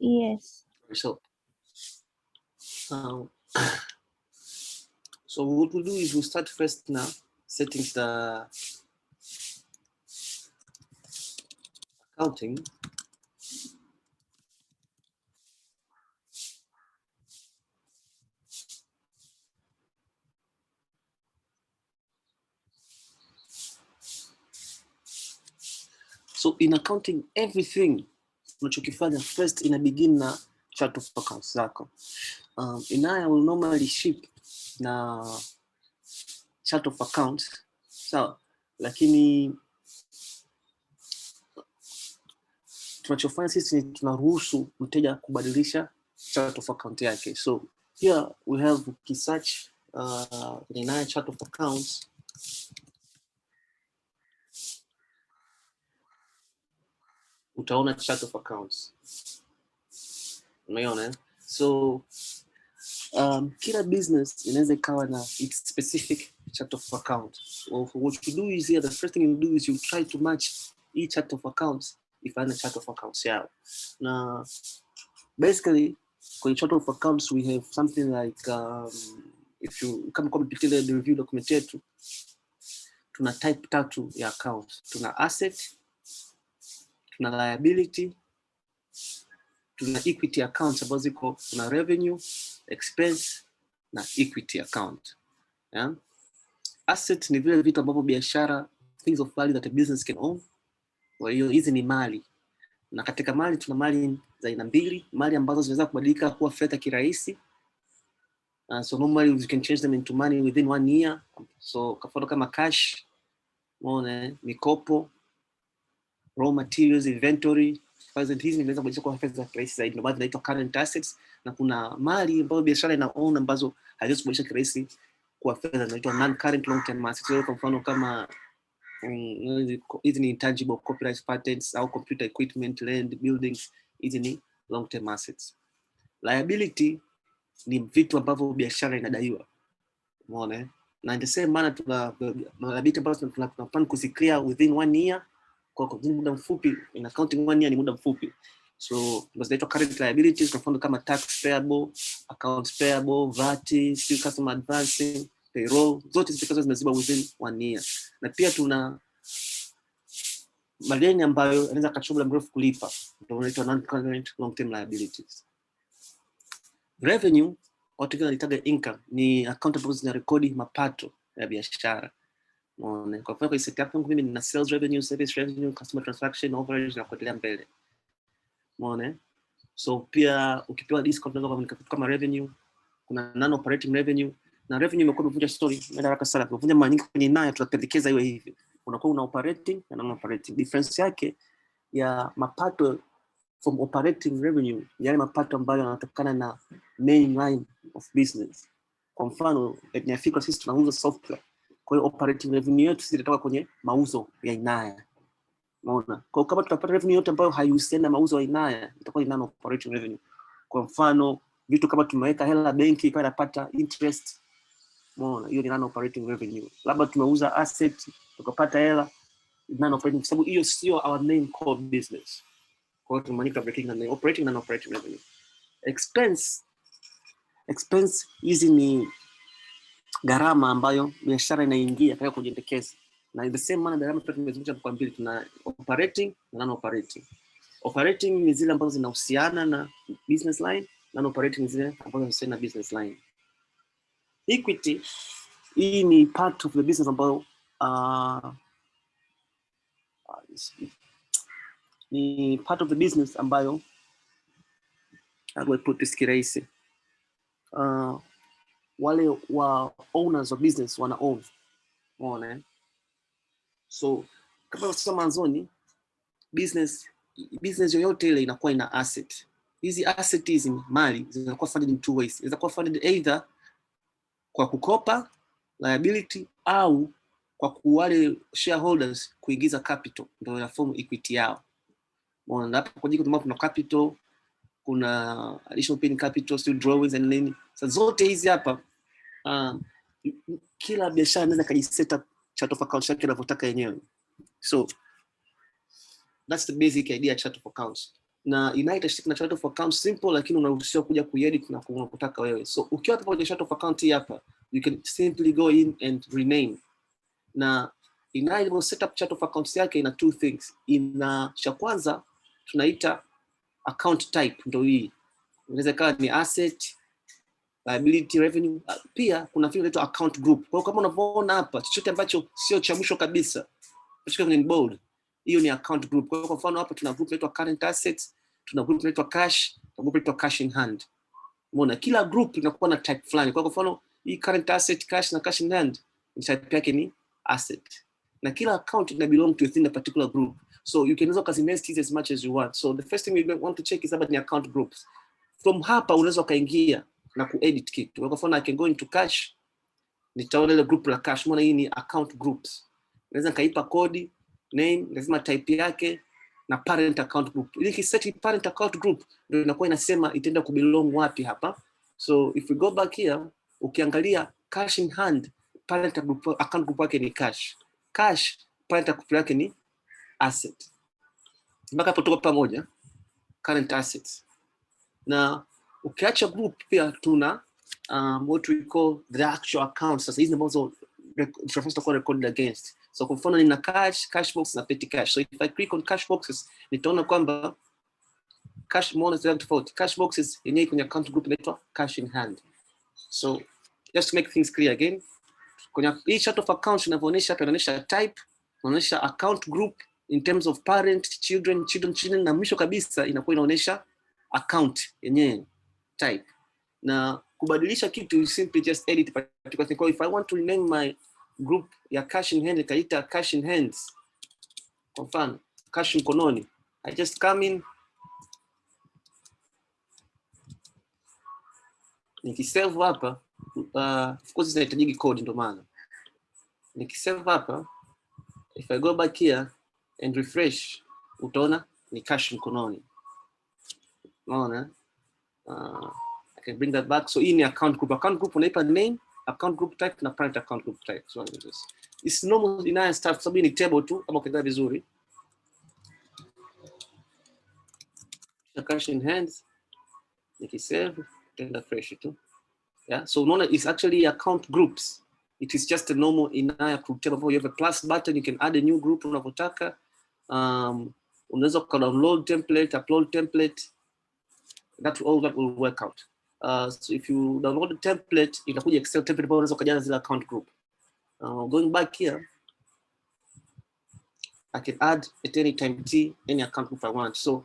Yes. So so what we'll do is we'll start first now setting the accounting. So in accounting, everything unachokifanya first ina begin na chart of accounts zako. Inaya will normally ship na chart of accounts, sawa, lakini tunachofanya sisi ni tunaruhusu mteja kubadilisha chart of account yake. So here we have search Inaya chart of accounts. Utaona chart of accounts. Umeona? So kila business inaweza ikawa na its specific chart of account. Well, what you do is here, the first thing you do is you try to match each chart of accounts if I chart of accounts yao. Now, basically, kwenye chart of accounts we have something like if you kama kupitia the review document yetu, tuna type tatu ya account. Tuna asset, tuna liability, tuna equity accounts ambazo ziko tuna revenue, expense na equity account. Yeah? Asset ni vile vitu ambavyo biashara, things of value that a business can own. Kwa hiyo hizi ni mali. Na katika mali tuna mali za aina mbili, mali ambazo zinaweza kubadilika kuwa fedha kirahisi. So normally you can change them into money within 1 year. So kafano kama cash, mikopo, raw materials, inventory, hizi zinaweza kubadilika kuwa fedha kirahisi zaidi. Ndio maana zinaitwa current assets. Na kuna mali ambazo biashara ina own ambazo haziwezi kubadilika kirahisi kuwa fedha, zinaitwa non current long term assets. Kwa mfano kama hizi ni intangible copyright patents au computer equipment, land, buildings, hizi ni long term assets. Liability ni vitu ambavyo biashara inadaiwa. Umeona? Na the same maana tuna liability ambazo tunapanga kuziclear within 1 year. Kwa muda mfupi, in accounting 1 year ni muda mfupi. So zinaitwa current liabilities, kwa mfano kama tax payable, accounts payable, VAT, customer advancing, payroll, zote zikazo zinaziba within 1 year. Na pia tuna madeni ambayo yanaweza kachukua muda mrefu kulipa, ndio inaitwa non-current long-term liabilities. Revenue, watu wanataga income, ni account ambazo zinarekodi mapato ya biashara. Unaona, kwa mfano set up mimi nina sales revenue, service revenue, customer transaction, overage na kuendelea mbele. Unaona? So pia ukipewa discount unaweza kama revenue, kuna non operating revenue, na revenue imekuwa imevunja story na haraka sana. Imevunja mara nyingi kwenye Inaya, tunapendekeza iwe hivi. Unakuwa una operating na non operating. Difference yake ya mapato from operating revenue, yale mapato ambayo yanatokana na main line of business. Kwa mfano, Fikra sisi tunauza software. Kwa hiyo operating revenue yetu sisi inatoka kwenye mauzo ya Inaya. Unaona? Kwa kama tutapata revenue yote ambayo haihusiani na mauzo ya Inaya, itakuwa ni non operating revenue. Kwa mfano, vitu kama tumeweka hela benki ikawa inapata interest. Unaona? Hiyo ni non operating revenue. Labda tumeuza asset tukapata hela, non operating, kwa sababu hiyo sio our main core business. Kwa hiyo tumanika breaking na operating na non-operating revenue. Expense hizi ni gharama ambayo biashara inaingia kwa kujiendekeza. Na in the same manner gharama tumezungumza kwa mbili, tuna operating na non-operating. Operating ni zile ambazo zinahusiana na business line, non-operating ni zile ambazo zinahusiana na business line. Equity hii ni part of the business ambayo ni part of the business ambayo kirahisi. Wale wa owners of business wana own. Unaona? So kama tunasema mwanzoni, business yoyote ile inakuwa ina asset. Hizi asset hizi mali zinakuwa funded in two ways. Zinakuwa funded either kwa kukopa liability au kwa wale shareholders kuingiza capital, ndio ya form equity yao. Unaona, hapo kwa jiko kuna capital, kuna additional paying capital, still drawings and nini. Sasa zote hizi hapa kila biashara inaweza kujiset up chart of accounts yake inavyotaka yenyewe. So that's the basic idea chart of accounts. na inaitashika na chart of account simple, lakini unaruhusiwa kuja kuedit na kutaka wewe. So ukiwa hapa kwenye chart of account hii hapa, you can simply go in and rename. Na Inaya setup chart of accounts yake ina two things. Ina cha kwanza tunaita account type, ndio hii. Inaweza kuwa ni asset, liability, revenue. Pia kuna kitu inaitwa account group. Kwa hiyo kama unavyoona hapa, chochote ambacho sio cha mwisho kabisa, chochote kwenye bold, hiyo ni account group. Kwa hiyo kwa mfano hapa tuna group inaitwa current assets, tuna group inaitwa cash, tuna group inaitwa cash in hand. Umeona kila group inakuwa na type fulani. Kwa mfano hii current asset, cash na cash in hand, type yake ni asset. Na kila account ina belong to within a particular group. So you can also customize it as much as you want. So the first thing you want to check is about the account groups. From hapa unaweza kaingia na kuedit kitu. Kwa mfano I can go into cash, nitaona ile group la cash. Umeona hii ni account groups. Naweza kaipa kodi, name, lazima type yake na parent account group. Ili kiset parent account group ndio inakuwa inasema itaenda kubelong wapi hapa. So if we go back here, ukiangalia cash in hand, parent group, account group yake ni cash. Cash, parent group yake ni asset. Mpaka hapo tuko pamoja, current assets. Na ukiacha group pia tuna what we call the actual accounts. Sasa hizi ambazo reference to recorded against. So kwa mfano nina cash, cash box na petty cash. So if I click on cash boxes, nitaona kwamba cash monas direct default. Cash boxes yenyewe kwenye account group inaitwa cash in hand. So just to make things clear again, kwenye hii chart of accounts inavyoonyesha, tunaonyesha type, inaonyesha account group in terms of parent, children, na mwisho kabisa inakuwa inaonyesha account yenyewe type. Na kubadilisha kitu, you simply just edit particular thing. If I want to rename my group ya cash in hand, nikaita cash in hands, kwa mfano cash mkononi, I just come in, nikisave hapa, of course zinahitaji code, ndio maana nikisave hapa, if I go back here and refresh, utaona ni cash mkononi. Unaona? I can bring that back. So hii ni account group. Account group unaipa name, account group type na parent account group type. So it's normal Inaya stuff. Sababu ni table tu kama ukiangalia vizuri. Cash in hands, nikisave, tenda fresh tu. Yeah, so unaona it's actually account groups. It is just a normal Inaya group table. You have a plus button, you can add a new group unavyotaka. Unaweza download template, upload template. That will work out. So if you download the template, itakuja Excel template ambayo unaweza kujaza zile account group. Going back here, I can add at any time t any account group I want. So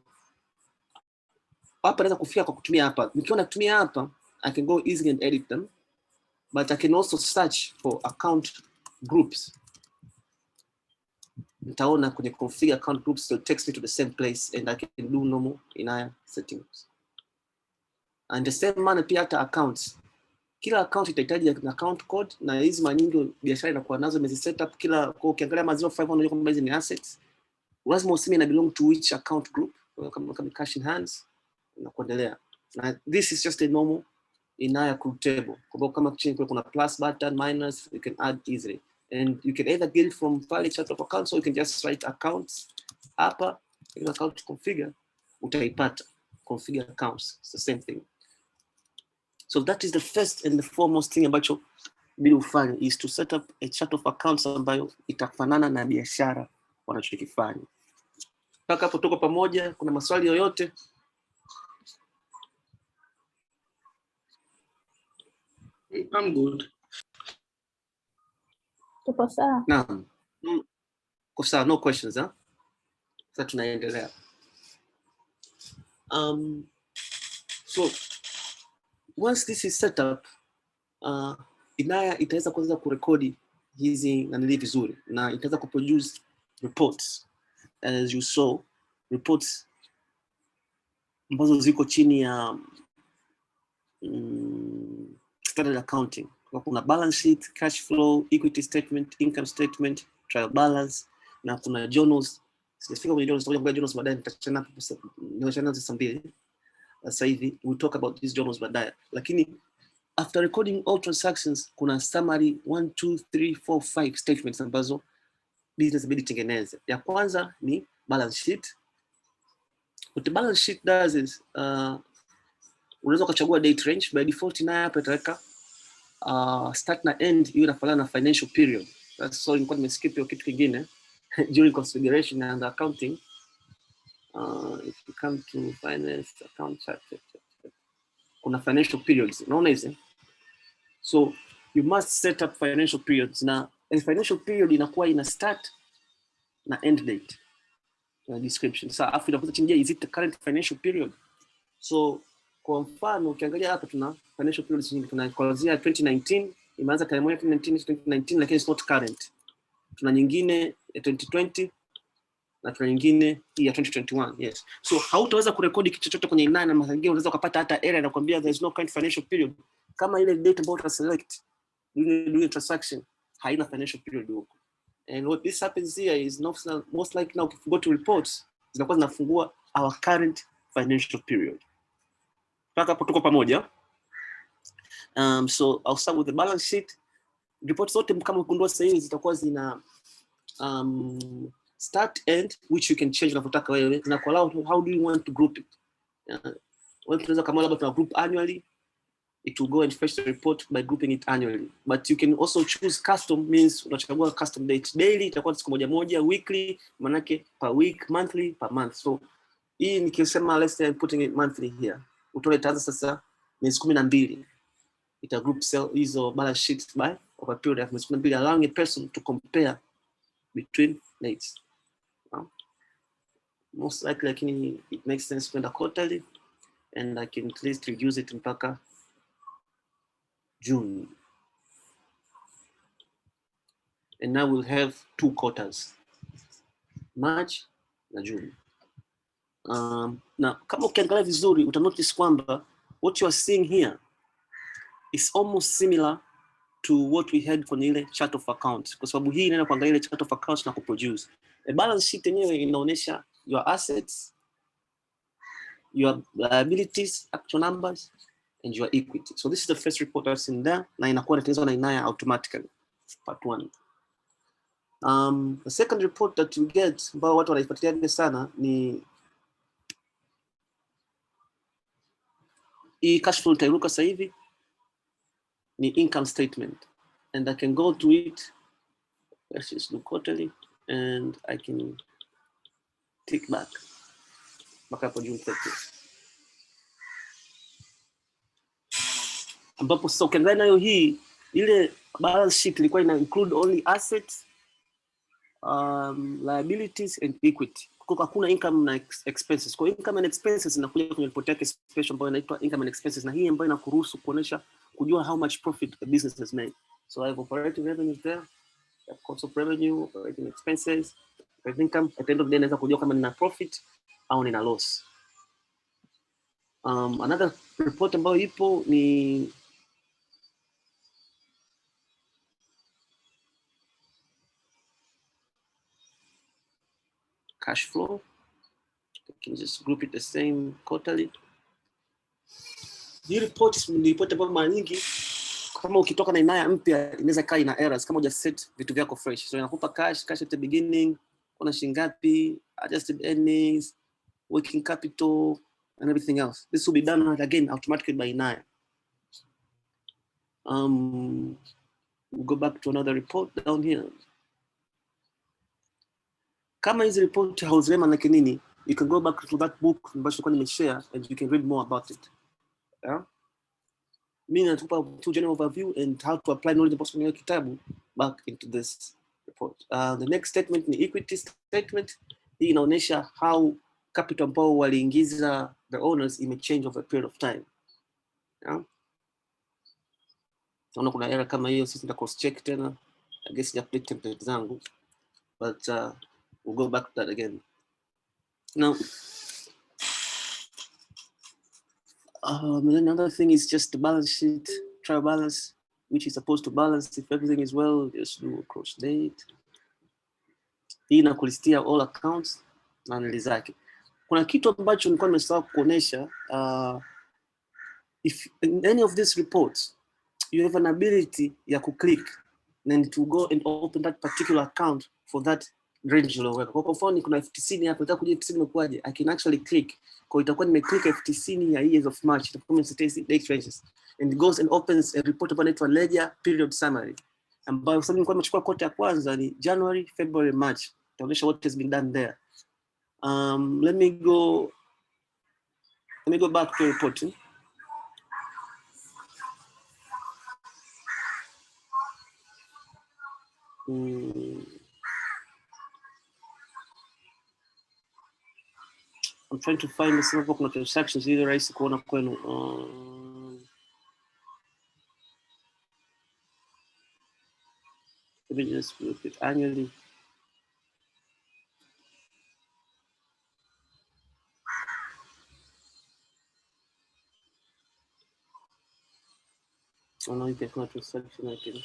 hapa naweza kufika kwa kutumia hapa. Nikiona kutumia hapa, I can go easily and edit them, but I can also search for account groups. Nitaona kwenye configure account groups, so it takes me to the same place and I can do normal Inaya settings. And the same manner pia hata accounts. Kila account itahitaji account code, na hizi mara nyingi biashara inakuwa nazo mezi setup kila, kwa ukiangalia ma 05 unajua kwamba hizi ni assets. Lazima useme ina belong to which account group, kama cash in hands na kuendelea. Na this is just a normal Inaya group table. Kwa kama chini kuna plus button, minus, you can add easily. And you can either get it from file chart of accounts, or you can just write accounts hapa, ile account configure utaipata configure accounts. It's the same thing. So that is the first and the foremost thing ambacho bili ufanye is to set up a chart of accounts ambayo itafanana na biashara wanachokifanya. Mpaka hapo tuko pamoja? Kuna maswali yoyote? I'm good. Tupo sawa? Naam. Kwa sawa, no questions, huh? Sasa tunaendelea. So once this is set up, Inaya itaweza kuanza kurekodi hizi nanili vizuri na itaweza kuproduce reports. As you saw, reports ambazo ziko chini ya standard accounting. Kuna balance sheet, cash flow, equity statement, income statement, trial balance, na kuna journals. Sijafika kwenye journals, tutakuja journals baadaye, nitachana sasa mbili. Sasa hivi we talk about these journals baadaye. Lakini after recording all transactions, kuna summary 1 2 3 4 5 statements ambazo business bidi tengeneze. Ya kwanza ni balance sheet. what the balance sheet does is unaweza kuchagua date range. By default nayo hapa itaweka start na end hiyo inafanana na financial period. That's so nilikuwa nimeskip hiyo kitu kingine during configuration and accounting. If you come to finance account chart, kuna financial periods, unaona hizi. So you must set up financial periods. Na a financial period inakuwa ina start na end date na description. Sasa afu inakuwa chini, is it the current financial period? So kwa mfano ukiangalia hapa tuna financial periods nyingi. Tuna kuanzia 2019, imeanza tarehe 2019 lakini it's not current. Tuna nyingine 2020 na tuna nyingine ya 2021. Yes. So hautaweza kurekodi kitu chochote kwenye Inaya, na mazingira unaweza kupata hata error na kuambia there is no current financial period kama ile date ambayo uta select during transaction haina financial period huko. And what this happens here is most likely now if you go to reports zinakuwa zinafungua our current financial period. Mpaka hapo tuko pamoja. So I'll start with the balance sheet. Reports zote kama ukigundua sasa hivi zitakuwa zina start end, which you can change unavyotaka wewe, na kwa how do you want to group it. Wewe tunaweza kama labda tuna group annually, it will go and fetch the report by grouping it annually. But you can also choose custom, means unachagua custom date. Daily itakuwa siku moja moja, weekly manake per week, monthly per month. So hii nikisema let's say I'm putting it monthly here, utole itaanza sasa miezi 12. Ita group cell hizo balance sheets by over a period of miezi 12, allowing a person to compare between dates. Most likely it makes sense kwenda quarterly, and I can at least reduce it mpaka June. And now we'll have 2 quarters, March na June. Na kama ukiangalia vizuri uta notice kwamba what you are seeing here is almost similar to what we had kwenye ile chart of accounts, kwa sababu hii inaenda kuangalia ile chart of accounts na kuproduce. A balance sheet yenyewe inaonyesha your assets, your liabilities, actual numbers, and your equity. So this is the first report I've seen there, na inakuwa inatengenezwa na Inaya automatically, part 1. The second report that you get, ambao watu wanaifuatilia sana, ni hii cash flow itairuka sasa hivi, ni income statement, and I can go to it. Let's just do quarterly, and I can tick back hapo June 30th. Ambapo sasa ukiangalia nayo hii ile balance sheet ilikuwa ina include only assets, liabilities and equity. Kwa hakuna income na expenses. Kwa income and expenses inakuja kwenye report yake special ambayo inaitwa income and expenses, na hii ambayo inakuruhusu kuonesha kujua how much profit the business has made. So I have operating revenues there, I have cost of revenue, operating expenses, operating income. At the end of the day naweza kujua kama nina profit au nina loss. Another report ambayo ipo ni cash flow. I can just group it the same quarterly. Hii report ni report ambayo mara nyingi kama ukitoka na Inaya mpya inaweza kaa ina errors kama huja set vitu vyako fresh. So inakupa cash at the beginning, kuna shilingi ngapi, adjusted earnings, working capital and everything else. This will be done again automatically by Inaya. We'll go back to another report down here. Kama hizi report hauzilema na kinini, you can go back to that book ambacho kwa nimeshare and you can read more about it. Yeah? Mimi natupa tu general overview and how to apply knowledge ambazo kwenye kitabu back into this report. The next statement ni equity statement. Hii inaonyesha how capital ambao waliingiza the owners imechange over a period of time. Yeah? Naona kuna error kama hiyo, sisi nita cross check tena. I guess ya update template zangu. But we'll go back to that again. Now, another thing is just the balance sheet, trial balance, which is supposed to balance if everything is well. Just do a cross date. Hii inakulistia all accounts na analysis zake. Kuna kitu ambacho nilikuwa nimesahau kuonesha. If in any of these reports you have an ability ya kuclick and to go and open that particular account for that range ulioweka. Kwa mfano kuna 90 hapo, nataka kujua 90 imekuaje, I can actually click. Kwa itakuwa nimeclick 90 ya years of March, itakuwa date ranges, and it goes and opens a report about it, ledger period summary, ambayo sasa nilikuwa nimechukua kote ya kwanza ni January, February, March. Itaonyesha what has been done there. Let me go back to reporting. I'm trying to find the simple transactions ili rahisi kuona kwenu. Let me just look at annually. Oh no, you get not transaction. I can.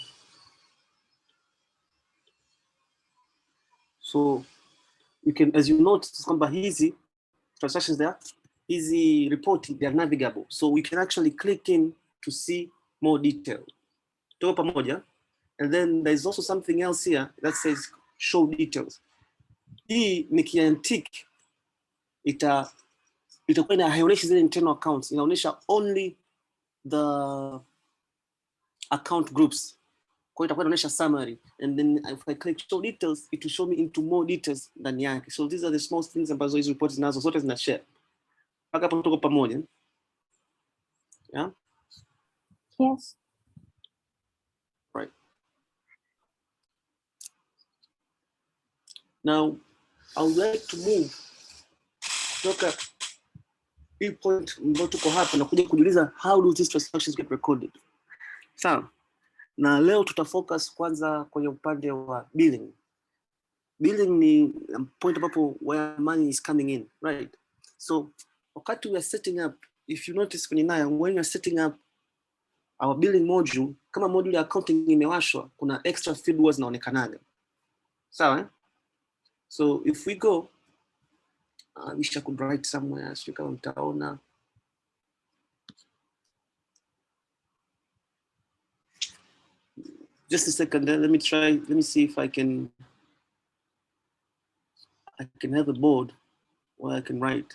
So you can, as you notice, kwamba hizi transactions there, easy reporting, they are navigable. So we can actually click in to see more detail. Tuko pamoja. And then there's also something else here that says show details. Hii nikiantick itakuwa haionyeshi zile internal accounts, inaonyesha only the account groups. Kwa itakuwa inaonyesha summary, and then if I click show details, it will show me into more details ndani yake. So these are the small things ambazo hizo reports zinazo zote zina share. Paka hapo tuko pamoja. Yeah? Yes. Right. Now, I would like to move kutoka hii point ambayo tuko hapa na kuja kujiuliza how do these transactions get recorded. Sawa. Na leo tutafocus kwanza kwenye upande wa billing. Billing ni point ambapo where money is coming in, right? So wakati we are setting up, if you notice kwenye Inaya, when you are setting up our billing module, kama module ya accounting imewashwa, kuna extra field huwa zinaonekanaga. Sawa, eh? So if we go, I wish I could write somewhere, sio kama mtaona. Just a second, let me see if I can have a board where I can write.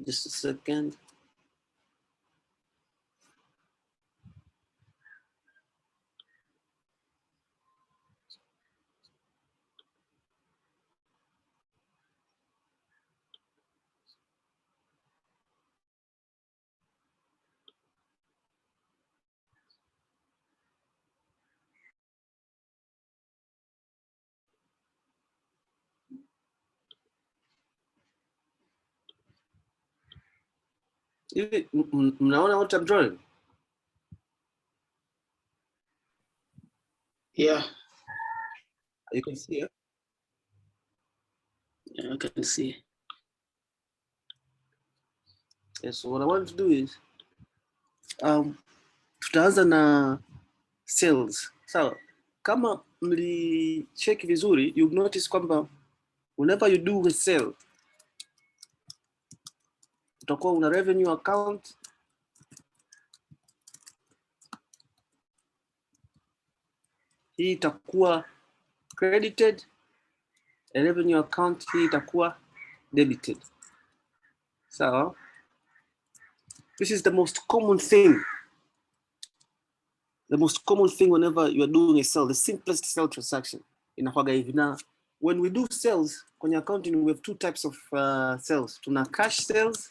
Just a second. Mnaona what I'm drawing? Yeah. You can see it. Yeah, I can see. Yeah, so what I want to do is tutaanza na sales. So kama mlicheck vizuri, you notice kwamba whenever you do a sale, utakuwa una revenue account, hii itakuwa credited, a revenue account hii itakuwa debited. So this is the most common thing. The most common thing whenever you are doing a sale, the simplest sale transaction inakuwaga hivi. Na when we do sales kwenye accounting, we have two types of sales. Tuna cash sales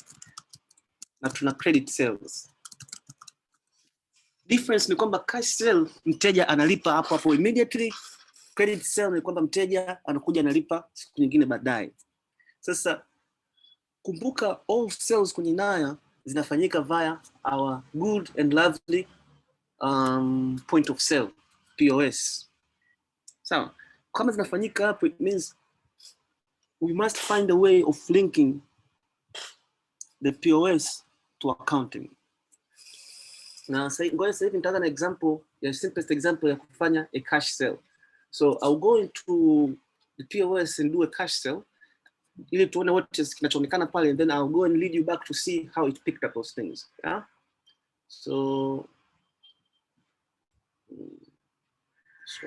na tuna credit sales. Difference ni kwamba cash sale mteja analipa hapo hapo immediately. Credit sale ni kwamba mteja anakuja analipa siku nyingine baadaye. Sasa kumbuka all sales kwenye Inaya zinafanyika via our good and lovely point of sale, POS. So kama zinafanyika hapo, it means we must find a way of linking the POS to accounting. Na ngoja sasa hivi nitaanza na example, the simplest example ya kufanya a cash sale. So I'll go into the POS and do a cash sale. ili tuone what is kinachoonekana pale, and then I'll go and lead you back to see how it picked up those things. Yeah. So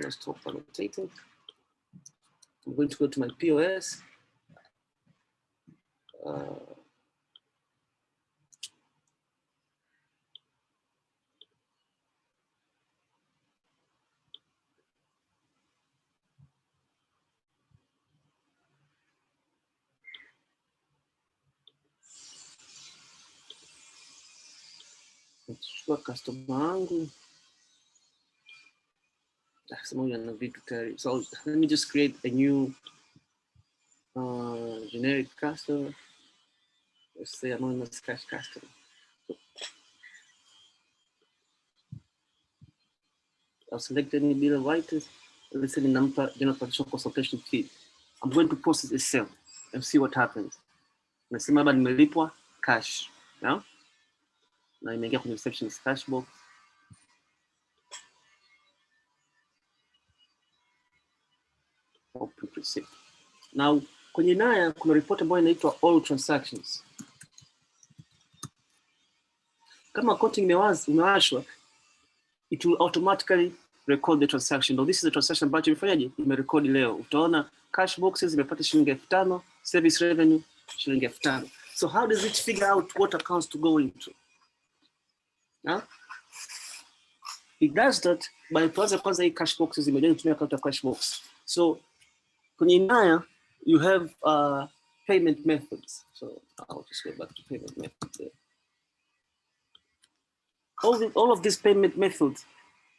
let's stop annotating. I'm going to go to my POS. Chukua customer wangu. So let me just create a new generic customer. Let's say anonymous cash customer. I'll select any bill of items. Let's say the number general partition consultation fee. I'm going to process a sale and see what happens. Nasema hapa nimelipwa cash. Yeah? Na imeingia kwenye receptionist cash box. Open receipt. Now kwenye Inaya kuna report ambayo inaitwa all transactions. Kama accounting imewashwa, it will automatically record the transaction. Now this is the transaction ambayo imefanyaje? Imerecord leo. Utaona cash boxes imepata shilingi 5,000, service revenue shilingi 5,000. So how does it figure out what accounts to go into? Huh? It does that by kwanza hii cash boxes imejaa kutumia account ya cash box. So kwenye Inaya you have payment methods. So I'll just go back to payment methods there. All of these payment methods,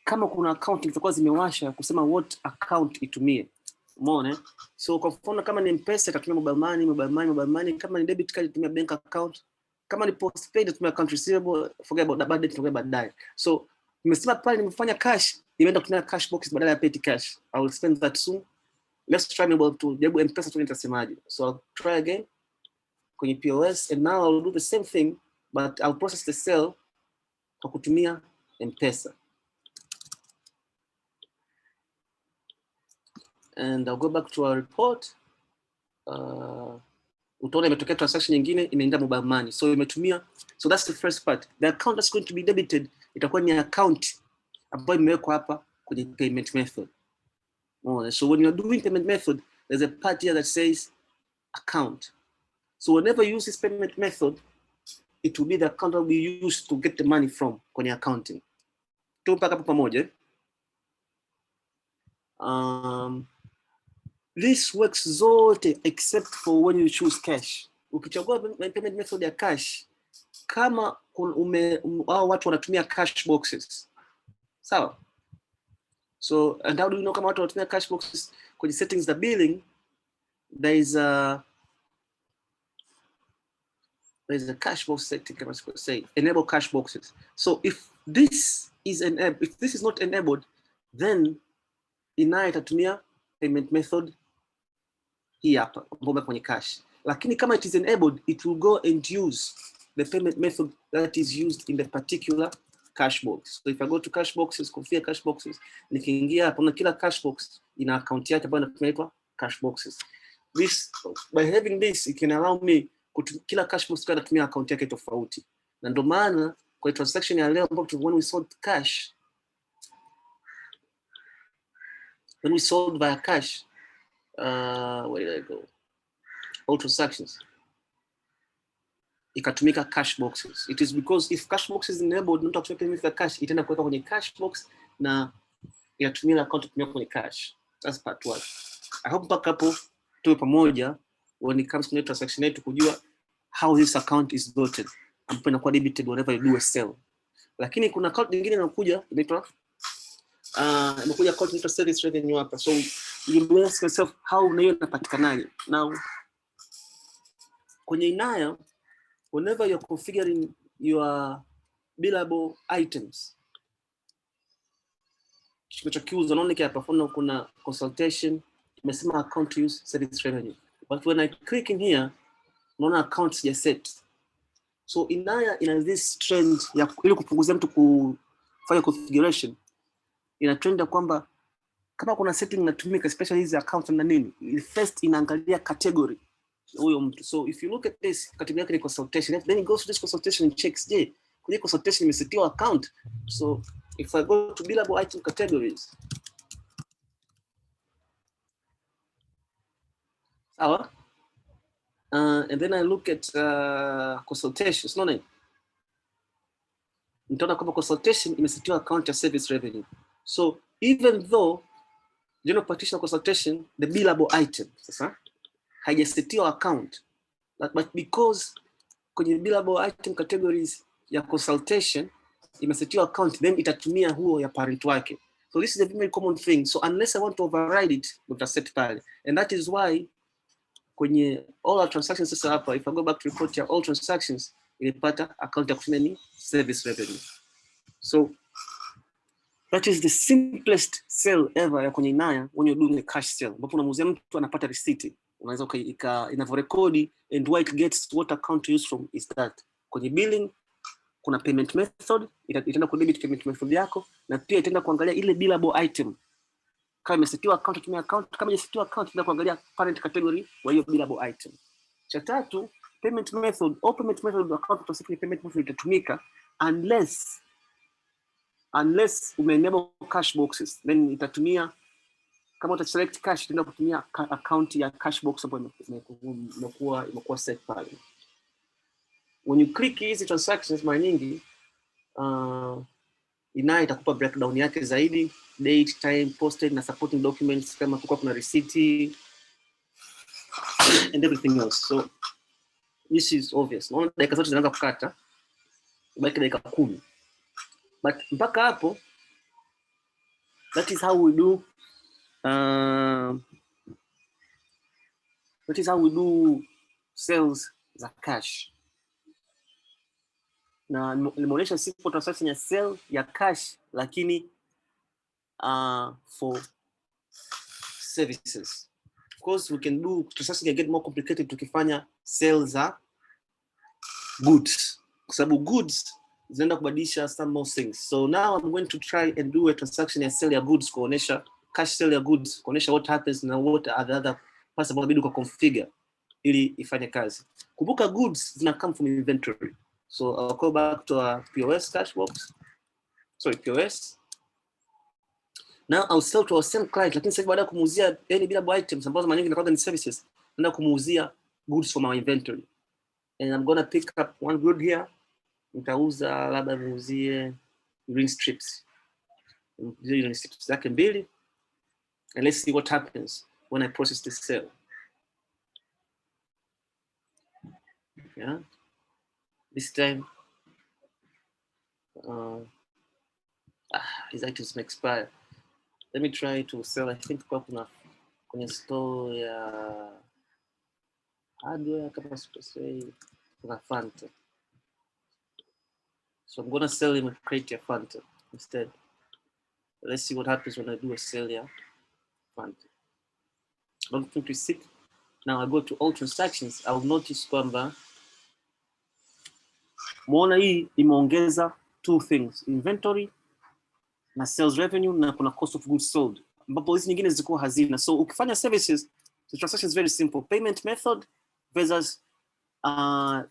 kama kuna account itakuwa zimewasha kusema what account itumie. Umeona? So kwa mfano kama ni M-Pesa itatumia mobile money, kama ni debit card itatumia bank account, kama ni postpaid itatumia account receivable, forget about bad debt, forget about baadaye. So nimesema pale nimefanya cash, imeenda kutumia cash box badala ya petty cash. I will spend that soon. Let's try to jaribu M-Pesa tu nitasemaje. So I'll try again kwenye POS, and now I'll do the same thing but I'll process the sale kwa kutumia M-Pesa. And I'll go back to our report. Utaona imetokea transaction nyingine imeenda mobile money. So imetumia, so that's the first part. The account that's going to be debited itakuwa ni account ambayo imewekwa hapa kwenye payment method. So when you're doing payment method, there's a part here that says account. So whenever you use this payment method, it will be the account that will be used to get the money from kwenye accounting. Tupaka hapa pamoja. This works zote except for when you choose cash. Ukichagua payment method ya cash, kama watu wanatumia cash boxes. Sawa? So, and how do you know kama watu wanatumia cash boxes? Kwenye settings the billing, there is a cash box setting, I must say, enable cash boxes. So if this is not enabled, then Inaya itatumia payment method hii hapa kwenye cash. Lakini kama it is enabled, it will go and use the payment method that is used in the particular cash box. So if I go to cash boxes, configure cash boxes, nikiingia hapa na kila cash box ina account yake ambayo inaitwa cash boxes. This, by having this, it can allow me kila cash box kwa natumia account yake tofauti. Na ndio maana kwa transaction ya leo ambapo when we sold cash, when we sold via cash, where did I go? All transactions. Ikatumika cash boxes. It is because if cash box is enabled, not to pay with the cash, itaenda kuweka kwenye cash box na inatumia account kutumia kwenye cash. That's part 1. I hope mpaka hapo tuwe pamoja when it comes to transaction yetu kujua how this account is voted. Ambapo inakuwa debited whenever you do a sale. Lakini kuna account nyingine inakuja inaitwa inakuja account inaitwa service revenue hapa. So you will ask yourself how na hiyo inapatikanaje. Now kwenye Inaya, whenever you're configuring your billable items, unachokiuza unaona hapa mfano kuna consultation, imesema account use service revenue. But when I click in here, unaona accounts just set. So Inaya ina this trend ya ili kupunguzia mtu kufanya configuration, ina trend ya kwamba kama kuna setting inatumika especially hizi account na nini, first inaangalia category huyo mtu. So if you look at this, category yake ni consultation, then it goes to this consultation and checks, je, kwenye consultation imesetiwa account. So if I go to billable item categories, sawa, and then I look at consultations, no, nitaona kwamba consultation imesetiwa account ya service revenue. So even though general practitioner consultation, the billable item sasa haijasetiwa account, but because kwenye billable item categories ya consultation imesetiwa account, then itatumia huo ya parent wake. So this is a very common thing. So unless I want to override it, utaset pale. And that is why kwenye all our transactions sasa hapa, if I go back to report ya all transactions, ilipata account ya kutumia ni service revenue. So that is the simplest sale ever ya kwenye Inaya when you're doing a cash sale, ambapo unamuuzia mtu anapata receipt. Unaweza inavyorekodi, and why it gets what account to use from is that kwenye billing kuna payment method, itaenda ku debit payment method yako, na pia itaenda kuangalia ile billable item kama imesetiwa account, tumia account, kama imesetiwa account itaenda kuangalia parent category wa hiyo billable item. Cha tatu, payment method, all payment method account specific payment method itatumika unless ume-enable cash boxes, then itatumia, kama uta select cash itaenda kutumia account ya cash box ambayo imekuwa set pale. When you click hizi transactions mara nyingi Inaya itakupa breakdown yake zaidi, date, time, posted na supporting documents kama kuna receipt and everything else. So this is obvious. Naona dakika zote zinaanza kukata, baki dakika 10. But mpaka hapo, that is how we do sales za cash. Na nimeonyesha simple transaction ya sale ya cash, lakini for services. Of course, we can do transaction can get more complicated tukifanya sales za goods, kwa sababu goods zinaenda kubadilisha some more things. So now I'm going to try and do a transaction ya sale ya goods, kuonesha cash sale ya goods, kuonesha what happens na what are the other parts about bidii kwa configure ili ifanye kazi. Kumbuka goods zina come from inventory. So I'll go back to our POS cash box. Sorry, POS. Now I'll sell to our same client, lakini sasa baada ya kumuuzia any billable items ambazo mara nyingi zinakuwa ni services, naenda kumuuzia goods from our inventory. And I'm going to pick up one good here. Nitauza labda muuzie ring strips. Ring strips zake mbili. And let's see what happens when I process this sale. Yeah. This time his items may expire. Let me try to sell. I think kuna store ya hardware kama say kuna Fanta. So I'm gonna sell him a crate ya Fanta instead. Let's see what happens when I do a sale ya Fanta. Long 26. Now I go to all transactions. I'll notice kwamba muona hii imeongeza two things, inventory na sales revenue, na kuna cost of goods sold, ambapo hizi nyingine zilikuwa hazina. So ukifanya services, the transaction is very simple, payment method versus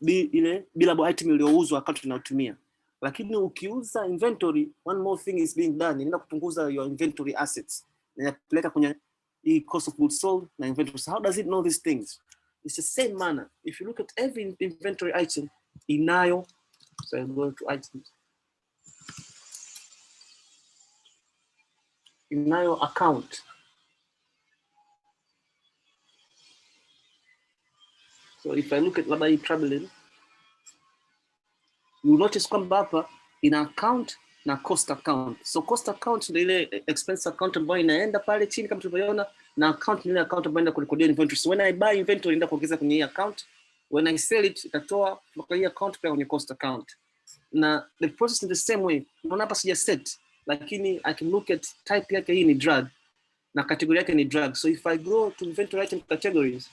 ile billable item iliyouzwa account tunayotumia. Lakini ukiuza inventory, one more thing is being done, inaenda kupunguza your inventory assets, na inapeleka kwenye hii cost of goods sold na inventory. So how does it know these things? It's the same manner. If you look at every inventory item, Inayo, so I go to items, Inaya account. So if I look at labda traveling, you notice kwamba hapa ina account na cost account. So cost account ndio ile expense account ambayo inaenda pale chini kama tulivyoona, na account ni ile account ambayo inaenda kurekodia inventory. So when I buy inventory inaenda kuongeza kwenye hii account, when I sell it itatoa kutoka hii account pia kwenye cost account. Na the process in the same way. Unaona hapa sija set, lakini I can look at type yake, hii ni drug na category yake ni drug. So if I go to inventory item categories,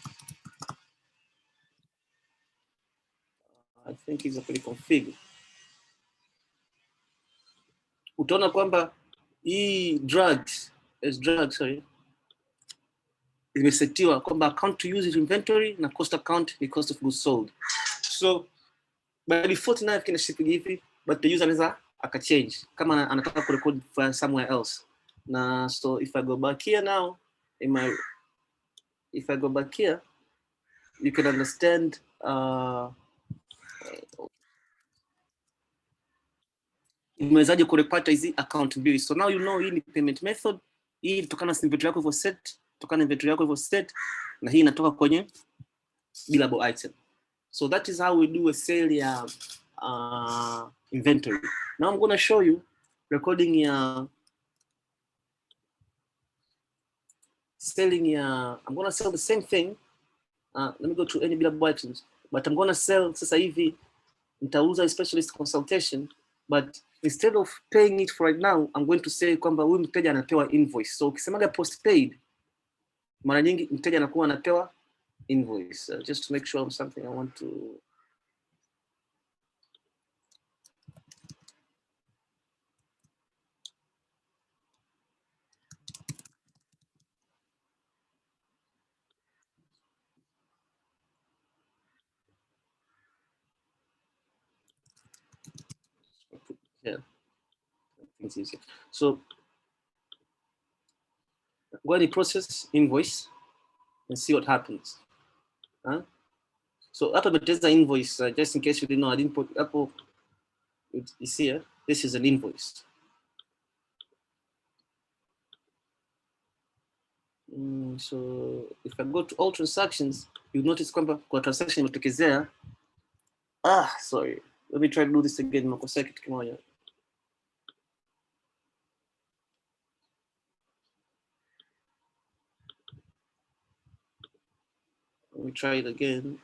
I think it's a pretty config. Utaona kwamba hii drugs, sorry. imesetiwa kwamba account to use is inventory na cost account ni cost of goods sold. So by default nayo kina shipping hivi, but the user anaweza akachange kama anataka kurecord file somewhere else. Na so if I go back here now if I go back here, you can understand umewezaje kurepata hizi account mbili. So now you know hii ni payment method, hii inatokana na inventory yako hivyo set, na hii inatoka kwenye billable item. So that is how we do a sale ya inventory. Now I'm going to show you recording ya selling ya, I'm going to sell the same thing. Let me go to any billable items, but I'm going to sell sasa hivi nitauza specialist consultation, but instead of paying it for right now, I'm going to say kwamba huyu mteja anapewa invoice. So ukisemaga postpaid, mara nyingi mteja anakuwa anapewa invoice. Just to make sure of something I want to yeah. Things easier. So go ahead and process invoice and see what happens. So hapa meteza invoice, just in case you didn't know, I didn't put Apple. You see here, this is an invoice. So if I go to all transactions, you notice kwamba kwa transaction imetokezea. Sorry. Let me try to do this again. Makosea kitu kimoja. Let me try it again.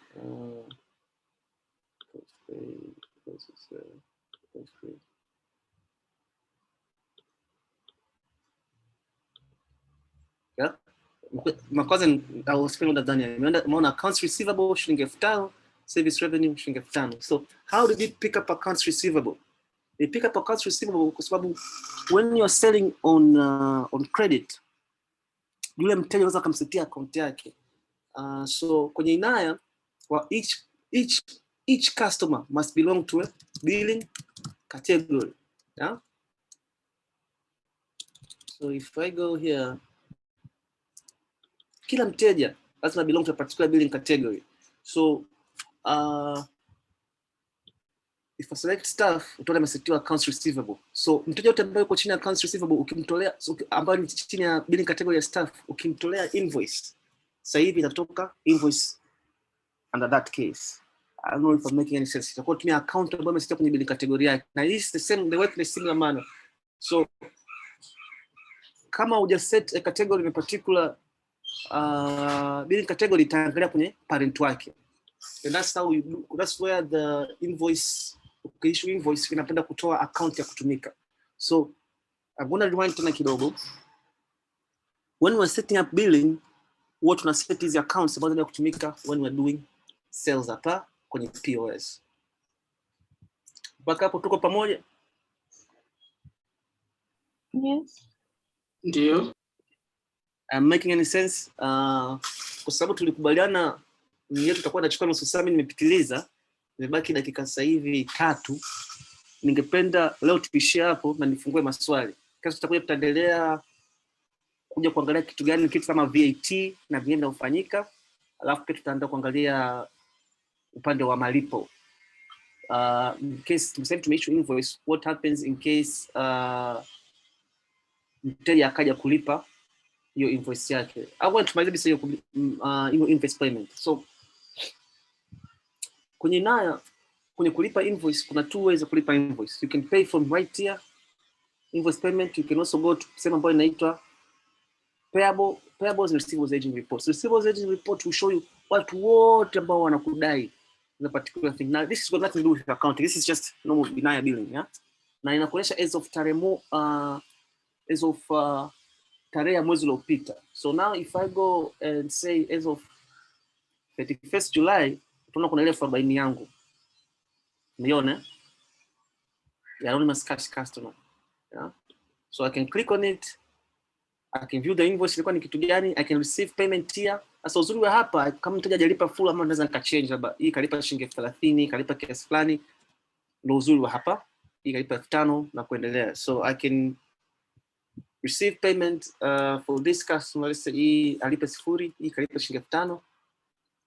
Yeah. Makosa I will explain what I've done here. Umeona accounts receivable shilingi 5,000, service revenue shilingi 5,000. So how did it pick up accounts receivable? They pick up accounts receivable kwa sababu when you're selling on credit, yule mteja anaweza kumsetia account yake. So kwenye Inaya, well, each customer must belong to a billing category. Yeah. So if I go here, kila mteja lazima belong to a particular billing category. So if I select staff, utaona imesetiwa accounts receivable. So mteja yote ambaye yuko chini ya accounts receivable, ukimtolea ambaye ni chini ya billing category ya staff, ukimtolea invoice, sasa hivi itatoka invoice under that case. I don't know if I'm making any sense. Itakuwa tumia account ambayo imesetiwa kwenye billing category yake. Na this the same, they work in a similar manner. So kama uja set a category in a particular billing category, itaangalia kwenye parent wake. And that's how you do, that's where the invoice, issue invoice inapenda kutoa account ya kutumika. So I'm going to rewind tena kidogo. When we're setting up billing, what tuna set hizi accounts ambazo zinaweza kutumika when we're doing sales hapa kwenye POS. Mpaka hapo tuko pamoja? Yes. Ndio. I'm making any sense? Kwa sababu tulikubaliana yetu tutakuwa nachukua nusu saa, mimi nimepitiliza, nimebaki dakika sasa hivi 3. Ningependa leo tuishie hapo na nifungue maswali. Kesho tutakuja tutaendelea kuja kuangalia kitu gani, kitu kama VAT na vienda ufanyika, alafu pia tutaanza kuangalia upande wa malipo. In case tumesema tumeissue invoice, what happens in case mteja akaja kulipa hiyo invoice yake. I want to maybe say hiyo invoice payment. So kwenye Inaya, kwenye kulipa invoice kuna 2 ways of kulipa invoice. You can pay from right here, invoice payment. You can also go to sema ambayo inaitwa payables and receivables aging reports. Receivables aging report will show you watu wote ambao wanakudai the particular thing. Now this is got nothing to do with accounting. This is just normal Inaya billing, yeah? Na inakuonyesha as of tarehe ya mwezi uliopita. So now if I go and say as of 31st July, utaona kuna ile 40 yangu. Umeona? Yeah, anonymous cash customer. Yeah. So I can click on it. I can view the invoice ilikuwa ni kitu gani, I can receive payment here. Sasa uzuri wa hapa, kama mteja hajalipa full amount naweza nikachange, labda hii kalipa shilingi 30, kalipa kiasi fulani, ndio uzuri wa hapa. Hii kalipa 5,000 na kuendelea. So I can receive payment for this customer, let's say hii alipa 0, hii kalipa shilingi 5,000,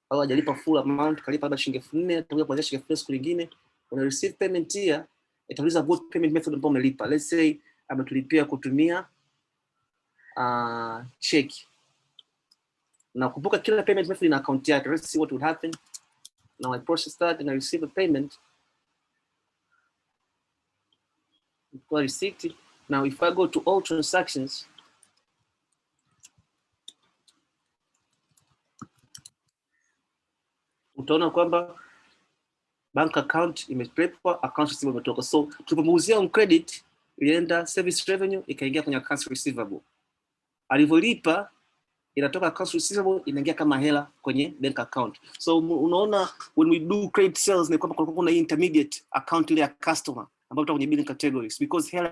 au hajalipa full amount, kalipa labda shilingi 4,000, atakuja kuanzia shilingi 4,000 siku nyingine. Una receive payment here, itauliza what payment method ambayo umelipa. Let's say ametulipia kutumia check. Na kumbuka kila payment method ina account yake. Let's see what would happen. Now I process that and I receive a payment. For receipt. Now if I go to all transactions, utaona kwamba bank account imeprepwa, account receivable imetoka. So tulipomuuzia on credit, ilienda service revenue ikaingia kwenye accounts receivable. Alivyolipa inatoka accounts receivable inaingia kama hela kwenye bank account. So unaona when we do credit sales ni kwamba kuna intermediate account ile ya customer ambayo itakuwa kwenye billing categories, because hela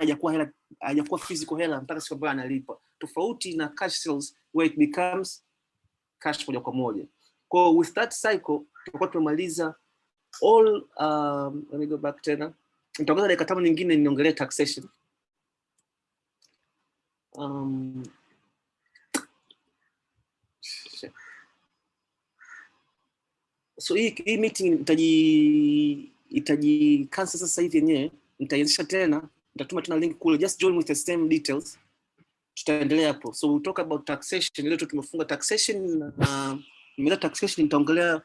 hajakuwa physical hela mpaka siku ambayo analipa. Tofauti na cash sales where it becomes cash moja kwa moja. Kwa with that cycle tutakuwa tumemaliza all let me go back tena. Nitaongeza dakika 5 nyingine niongelee taxation. So hii meeting itaji cancel sasa hivi yenyewe, nitaianzisha tena, nitatuma tena link kule, just join with the same details. Tutaendelea hapo. So we'll talk about taxation. Leo tumefunga taxation na taxation nitaongelea